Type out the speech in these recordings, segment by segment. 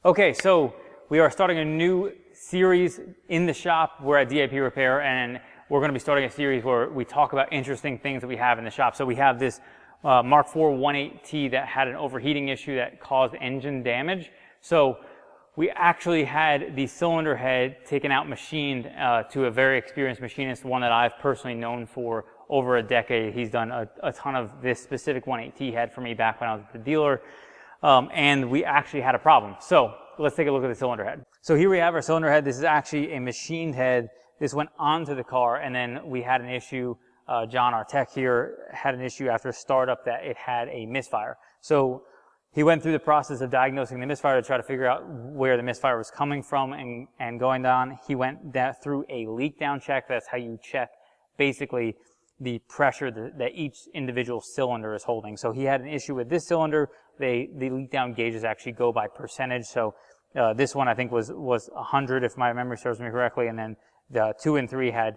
Okay, so we are starting a new series in the shop. We're at DAP Repair, and we're going to be starting a series where we talk about interesting things that we have in the shop. So we have this Mark IV 1.8T that had an overheating issue that caused engine damage. So we actually had the cylinder head taken out, machined to a very experienced machinist, one that I've personally known for over a decade. He's done a ton of this specific 1.8T head for me back when I was at the dealer. And we actually had a problem. So let's take a look at the cylinder head. So here we have our cylinder head. This is actually a machined head. This went onto the car, and then we had an issue. John, our tech here, had an issue after startup that it had a misfire. So he went through the process of diagnosing the misfire to try to figure out where the misfire was coming from and going down. He went through a leak down check. That's how you check basically the pressure that each individual cylinder is holding. So he had an issue with this cylinder. The leak down gauges actually go by percentage. So this one I think was 100 if my memory serves me correctly, and then the 2 and 3 had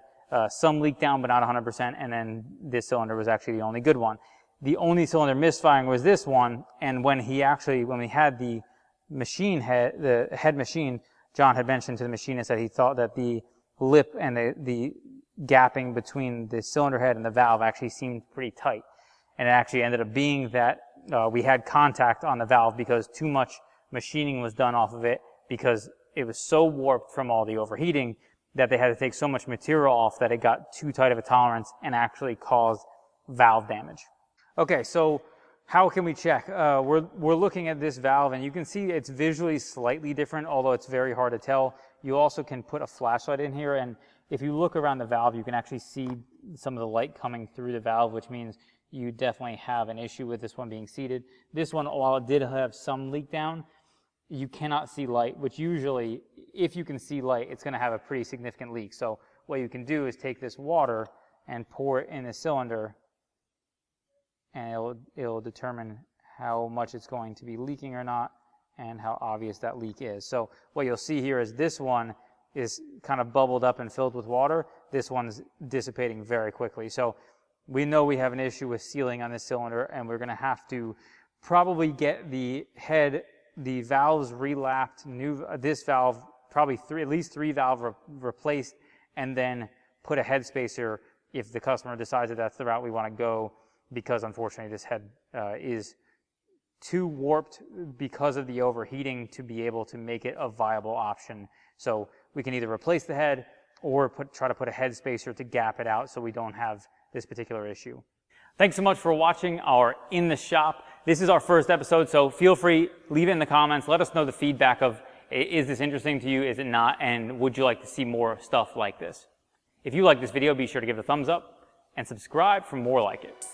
some leak down but not 100%, and then this cylinder was actually the only good one. The only cylinder misfiring was this one, and when we had the head machine, John had mentioned to the machinist that he thought that the lip and the gapping between the cylinder head and the valve actually seemed pretty tight. And it actually ended up being that we had contact on the valve because too much machining was done off of it, because it was so warped from all the overheating that they had to take so much material off that it got too tight of a tolerance and actually caused valve damage. Okay, so how can we check? We're looking at this valve, and you can see it's visually slightly different, although it's very hard to tell. You also can put a flashlight in here, and if you look around the valve, you can actually see some of the light coming through the valve, which means you definitely have an issue with this one being seated. This one, while it did have some leak down, you cannot see light, which usually, if you can see light, it's going to have a pretty significant leak. So what you can do is take this water and pour it in the cylinder, and it'll determine how much it's going to be leaking or not and how obvious that leak is. So what you'll see here is this one is kind of bubbled up and filled with water. This one's dissipating very quickly. So we know we have an issue with sealing on this cylinder, and we're going to have to probably get the valves relapped, this valve, probably at least three valves replaced, and then put a head spacer if the customer decides that that's the route we want to go, because unfortunately this head is too warped because of the overheating to be able to make it a viable option. So we can either replace the head or try to put a head spacer to gap it out so we don't have this particular issue. Thanks so much for watching our In the Shop. This is our first episode, so feel free, leave it in the comments. Let us know the feedback of, is this interesting to you, is it not, and would you like to see more stuff like this? If you like this video, be sure to give it a thumbs up and subscribe for more like it.